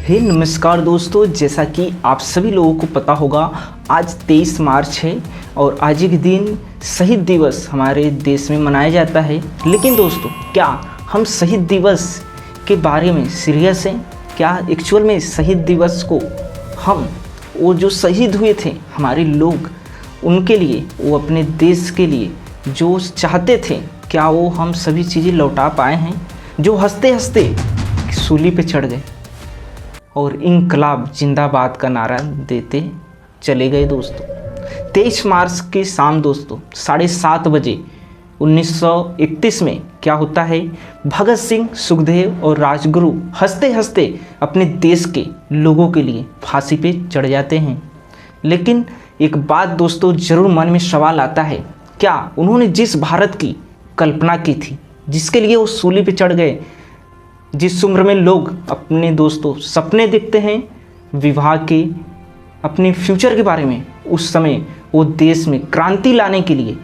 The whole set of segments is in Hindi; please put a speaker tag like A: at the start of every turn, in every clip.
A: हे नमस्कार दोस्तों, जैसा कि आप सभी लोगों को पता होगा आज 23 मार्च है और आज के दिन शहीद दिवस हमारे देश में मनाया जाता है। लेकिन दोस्तों, क्या हम शहीद दिवस के बारे में सीरियस हैं? क्या एक्चुअल में शहीद दिवस को हम वो जो शहीद हुए थे हमारे लोग, उनके लिए, वो अपने देश के लिए जो चाहते थे, क्या वो हम सभी चीज़ें लौटा पाए हैं? जो हंसते हंसते सूली पे चढ़ गए और इनकलाब जिंदाबाद का नारा देते चले गए। दोस्तों 23 मार्च की शाम दोस्तों 7:30 बजे 1931 में क्या होता है, भगत सिंह, सुखदेव और राजगुरु हंसते हंसते अपने देश के लोगों के लिए फांसी पे चढ़ जाते हैं। लेकिन एक बात दोस्तों ज़रूर मन में सवाल आता है, क्या उन्होंने जिस भारत की कल्पना की थी, जिसके लिए वो सूली पे चढ़ गए, जिस उम्र में लोग अपने दोस्तों सपने देखते हैं विवाह के, अपने फ्यूचर के बारे में, उस समय वो देश में क्रांति लाने के लिए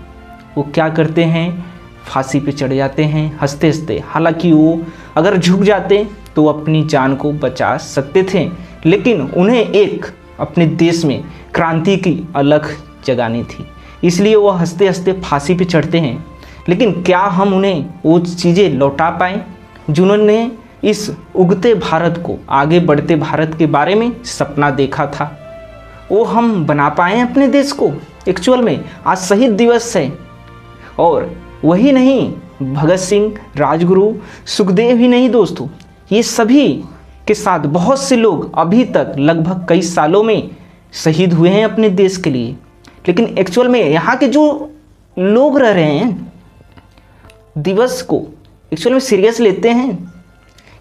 A: वो क्या करते हैं, फांसी पे चढ़ जाते हैं हंसते हंसते। हालांकि वो अगर झुक जाते तो अपनी जान को बचा सकते थे, लेकिन उन्हें एक अपने देश में क्रांति की अलख जगानी थी, इसलिए वो हंसते हंसते फांसी पे चढ़ते हैं। लेकिन क्या हम उन्हें वो चीज़ें लौटा पाए जिन्होंने इस उगते भारत को, आगे बढ़ते भारत के बारे में सपना देखा था? वो हम बना पाए अपने देश को? एक्चुअल में आज शहीद दिवस है और वही नहीं, भगत सिंह, राजगुरु, सुखदेव ही नहीं दोस्तों, ये सभी के साथ बहुत से लोग अभी तक लगभग कई सालों में शहीद हुए हैं अपने देश के लिए। लेकिन एक्चुअल में यहाँ के जो लोग रह रहे हैं दिवस को एक्चुअल में सीरियस लेते हैं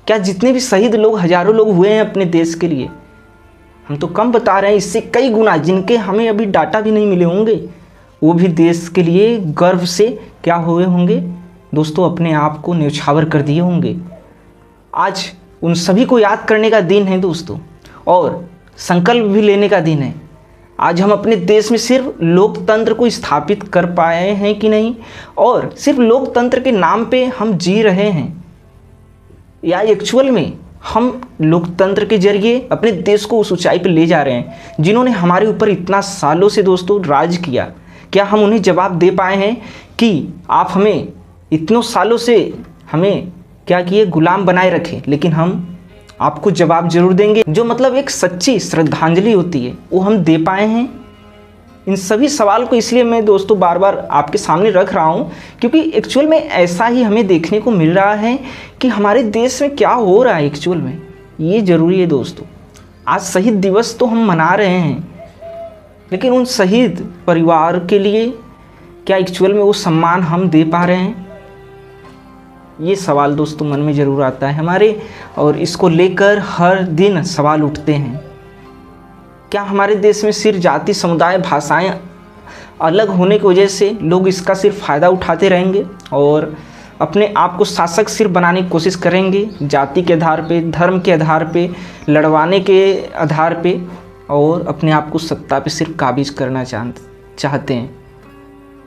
A: क्या? जितने भी शहीद लोग, हजारों लोग हुए हैं अपने देश के लिए, हम तो कम बता रहे हैं, इससे कई गुना जिनके हमें अभी डाटा भी नहीं मिले होंगे, वो भी देश के लिए गर्व से क्या हुए होंगे दोस्तों, अपने आप को न्यौछावर कर दिए होंगे। आज उन सभी को याद करने का दिन है दोस्तों, और संकल्प भी लेने का दिन है। आज हम अपने देश में सिर्फ लोकतंत्र को स्थापित कर पाए हैं कि नहीं, और सिर्फ लोकतंत्र के नाम पे हम जी रहे हैं, या एक्चुअल में हम लोकतंत्र के जरिए अपने देश को उस ऊंचाई पर ले जा रहे हैं जिन्होंने हमारे ऊपर इतना सालों से दोस्तों राज किया? क्या हम उन्हें जवाब दे पाए हैं कि आप हमें इतनों सालों से हमें क्या किए, गुलाम बनाए रखे? लेकिन हम आपको जवाब जरूर देंगे, जो मतलब एक सच्ची श्रद्धांजलि होती है, वो हम दे पाए हैं? इन सभी सवाल को इसलिए मैं दोस्तों बार बार आपके सामने रख रहा हूँ क्योंकि एक्चुअल में ऐसा ही हमें देखने को मिल रहा है कि हमारे देश में क्या हो रहा है एक्चुअल में, ये ज़रूरी है दोस्तों। आज शहीद दिवस तो हम मना रहे हैं, लेकिन उन शहीद परिवार के लिए क्या एक्चुअल में वो सम्मान हम दे पा रहे हैं? ये सवाल दोस्तों मन में ज़रूर आता है हमारे, और इसको लेकर हर दिन सवाल उठते हैं। क्या हमारे देश में सिर्फ जाति, समुदाय, भाषाएं अलग होने की वजह से लोग इसका सिर्फ फ़ायदा उठाते रहेंगे और अपने आप को शासक सिर्फ बनाने की कोशिश करेंगे, जाति के आधार पे, धर्म के आधार पे, लड़वाने के आधार पे, और अपने आप को सत्ता पे सिर्फ काबिज करना चाहते हैं?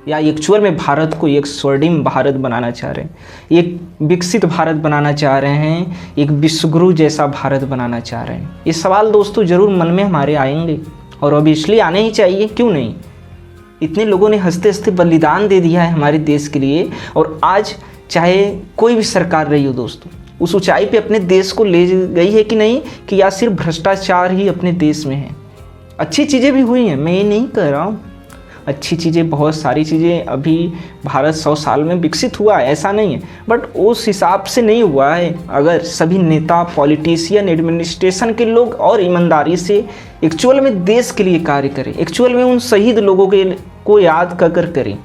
A: या एक्चुअल में भारत को एक स्वर्णिम भारत बनाना चाह रहे हैं, एक विकसित भारत बनाना चाह रहे हैं, एक विश्वगुरु जैसा भारत बनाना चाह रहे हैं? ये सवाल दोस्तों ज़रूर मन में हमारे आएंगे, और अब इसलिए आने ही चाहिए, क्यों नहीं? इतने लोगों ने हंसते हंसते बलिदान दे दिया है हमारे देश के लिए, और आज चाहे कोई भी सरकार रही हो दोस्तों, उस ऊंचाई पे अपने देश को ले गई है कि नहीं, कि या सिर्फ भ्रष्टाचार ही अपने देश में है? अच्छी चीज़ें भी हुई हैं, मैं ये नहीं कह रहा हूँ, अच्छी चीज़ें, बहुत सारी चीज़ें, अभी भारत 100 साल में विकसित हुआ है, ऐसा नहीं है, बट उस हिसाब से नहीं हुआ है। अगर सभी नेता, पॉलिटिशियन, एडमिनिस्ट्रेशन के लोग और ईमानदारी से एक्चुअल में देश के लिए कार्य करें, एक्चुअल में उन शहीद लोगों को याद कर करें,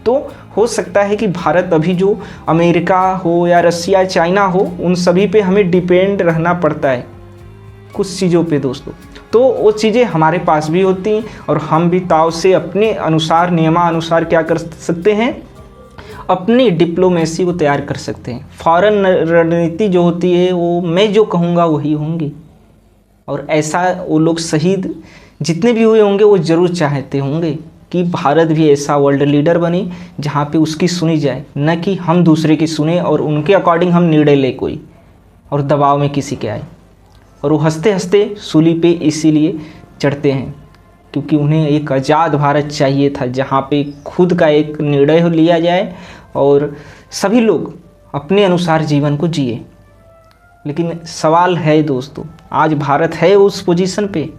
A: तो हो सकता है कि भारत अभी जो अमेरिका हो या रसिया, चाइना हो, उन सभी पे हमें डिपेंड रहना पड़ता है कुछ चीज़ों पे दोस्तों, तो वो चीज़ें हमारे पास भी होती हैं, और हम भी ताव से अपने अनुसार, नियमानुसार क्या कर सकते हैं, अपनी डिप्लोमेसी को तैयार कर सकते हैं। फॉरेन रणनीति जो होती है वो मैं जो कहूँगा वही होंगी, और ऐसा वो लोग शहीद जितने भी हुए होंगे वो ज़रूर चाहते होंगे कि भारत भी ऐसा वर्ल्ड लीडर बने जहाँ पे उसकी सुनी जाए, न कि हम दूसरे की सुने और उनके अकॉर्डिंग हम निर्णय ले कोई, और दबाव में किसी के आए। और वो हंसते हंसते सूली पे इसीलिए चढ़ते हैं क्योंकि उन्हें एक आज़ाद भारत चाहिए था जहाँ पे खुद का एक निर्णय लिया जाए और सभी लोग अपने अनुसार जीवन को जिए। लेकिन सवाल है दोस्तों, आज भारत है उस पोजीशन पे?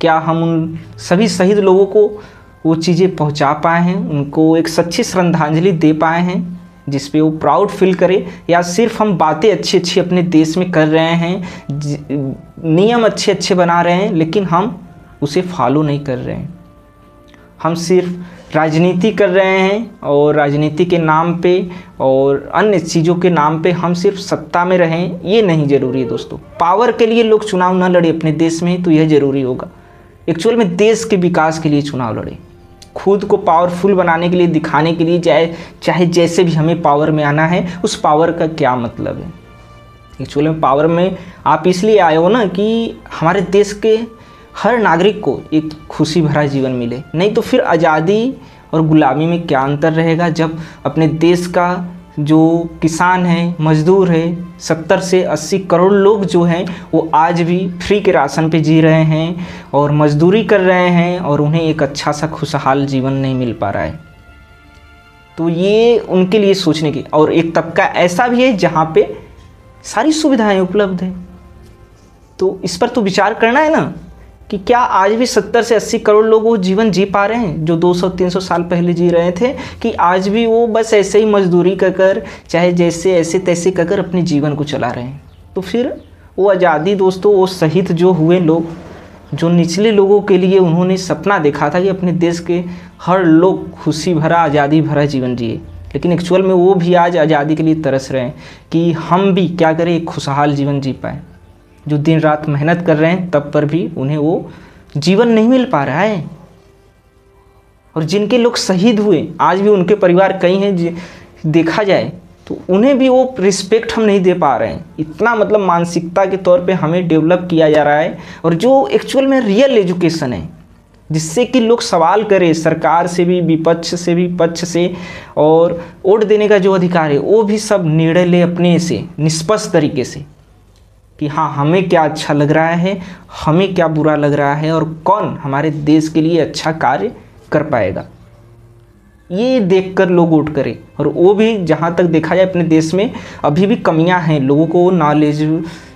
A: क्या हम उन सभी शहीद लोगों को वो चीज़ें पहुंचा पाए हैं, उनको एक सच्ची श्रद्धांजलि दे पाए हैं जिस पे वो प्राउड फील करे, या सिर्फ हम बातें अच्छी अच्छी अपने देश में कर रहे हैं, नियम अच्छे अच्छे बना रहे हैं, लेकिन हम उसे फॉलो नहीं कर रहे हैं। हम सिर्फ राजनीति कर रहे हैं और राजनीति के नाम पे और अन्य चीज़ों के नाम पे हम सिर्फ सत्ता में रहें, ये नहीं ज़रूरी है दोस्तों। पावर के लिए लोग चुनाव ना लड़े अपने देश में तो यह ज़रूरी होगा। एक्चुअल में देश के विकास के लिए चुनाव लड़े, खुद को पावरफुल बनाने के लिए, दिखाने के लिए, चाहे जैसे भी हमें पावर में आना है। उस पावर का क्या मतलब है? एक्चुअल में पावर में आप इसलिए आए हो ना कि हमारे देश के हर नागरिक को एक खुशी भरा जीवन मिले, नहीं तो फिर आज़ादी और गुलामी में क्या अंतर रहेगा जब अपने देश का जो किसान है, मजदूर है, 70 से 80 करोड़ लोग जो हैं वो आज भी फ्री के राशन पे जी रहे हैं और मजदूरी कर रहे हैं और उन्हें एक अच्छा सा खुशहाल जीवन नहीं मिल पा रहा है। तो ये उनके लिए सोचने की, और एक तबका ऐसा भी है जहाँ पे सारी सुविधाएं उपलब्ध हैं। तो इस पर तो विचार करना है ना कि क्या आज भी 70 से 80 करोड़ लोग वो जीवन जी पा रहे हैं जो 200-300 साल पहले जी रहे थे, कि आज भी वो बस ऐसे ही मजदूरी कर चाहे जैसे ऐसे तैसे कर अपने जीवन को चला रहे हैं। तो फिर वो आज़ादी दोस्तों, वो शहीद जो हुए लोग, जो निचले लोगों के लिए उन्होंने सपना देखा था कि अपने देश के हर लोग खुशी भरा, आज़ादी भरा जीवन जिए, लेकिन एक्चुअल में वो भी आज आज़ादी के लिए तरस रहे हैं कि हम भी क्या करें, एक खुशहाल जीवन जी पाएँ। जो दिन रात मेहनत कर रहे हैं तब पर भी उन्हें वो जीवन नहीं मिल पा रहा है। और जिनके लोग शहीद हुए आज भी उनके परिवार कई हैं, देखा जाए तो उन्हें भी वो रिस्पेक्ट हम नहीं दे पा रहे हैं। इतना मतलब मानसिकता के तौर पे हमें डेवलप किया जा रहा है, और जो एक्चुअल में रियल एजुकेशन है जिससे कि लोग सवाल करें सरकार से भी, विपक्ष से भी, पक्ष से, और वोट देने का जो अधिकार है वो भी सब निर्णय ले अपने से निष्पक्ष तरीके से कि हाँ हमें क्या अच्छा लग रहा है, हमें क्या बुरा लग रहा है, और कौन हमारे देश के लिए अच्छा कार्य कर पाएगा, ये देखकर लोग वोट करें। और वो भी जहाँ तक देखा जाए अपने देश में अभी भी कमियां हैं, लोगों को नॉलेज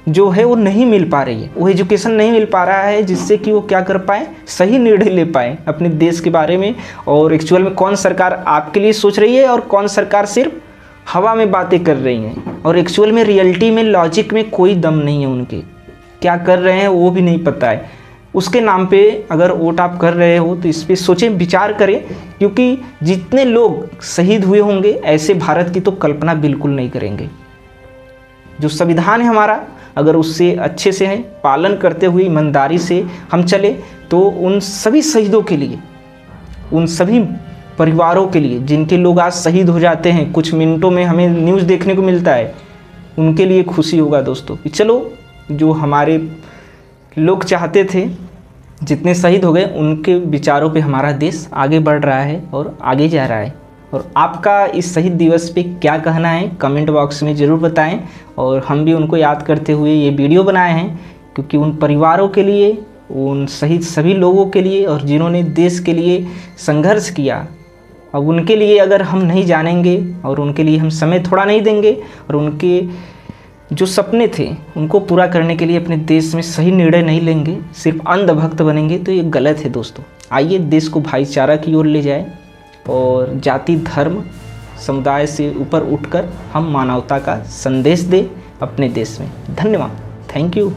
A: जो है वो नहीं मिल पा रही है, वो एजुकेशन नहीं मिल पा रहा है जिससे कि वो क्या कर पाए, सही निर्णय ले पाए अपने देश के बारे में। और एक्चुअल में कौन सरकार आपके लिए सोच रही है और कौन सरकार सिर्फ हवा में बातें कर रही हैं, और एक्चुअल में रियलिटी में, लॉजिक में कोई दम नहीं है, उनके क्या कर रहे हैं वो भी नहीं पता है। उसके नाम पे अगर वोट आप कर रहे हो तो इस पर सोचें, विचार करें, क्योंकि जितने लोग शहीद हुए होंगे ऐसे भारत की तो कल्पना बिल्कुल नहीं करेंगे। जो संविधान है हमारा, अगर उससे अच्छे से है पालन करते हुए ईमानदारी से हम चले तो उन सभी शहीदों के लिए, उन सभी परिवारों के लिए जिनके लोग आज शहीद हो जाते हैं, कुछ मिनटों में हमें न्यूज़ देखने को मिलता है, उनके लिए खुशी होगा दोस्तों कि चलो जो हमारे लोग चाहते थे, जितने शहीद हो गए उनके विचारों पे हमारा देश आगे बढ़ रहा है और आगे जा रहा है। और आपका इस शहीद दिवस पे क्या कहना है कमेंट बॉक्स में ज़रूर बताएं। और हम भी उनको याद करते हुए ये वीडियो बनाए हैं क्योंकि उन परिवारों के लिए, उन शहीद सभी लोगों के लिए और जिन्होंने देश के लिए संघर्ष किया, अब उनके लिए अगर हम नहीं जानेंगे और उनके लिए हम समय थोड़ा नहीं देंगे और उनके जो सपने थे उनको पूरा करने के लिए अपने देश में सही निर्णय नहीं लेंगे, सिर्फ अंधभक्त बनेंगे, तो ये गलत है दोस्तों। आइए देश को भाईचारा की ओर ले जाए और जाति, धर्म, समुदाय से ऊपर उठकर हम मानवता का संदेश दें अपने देश में। धन्यवाद, थैंक यू।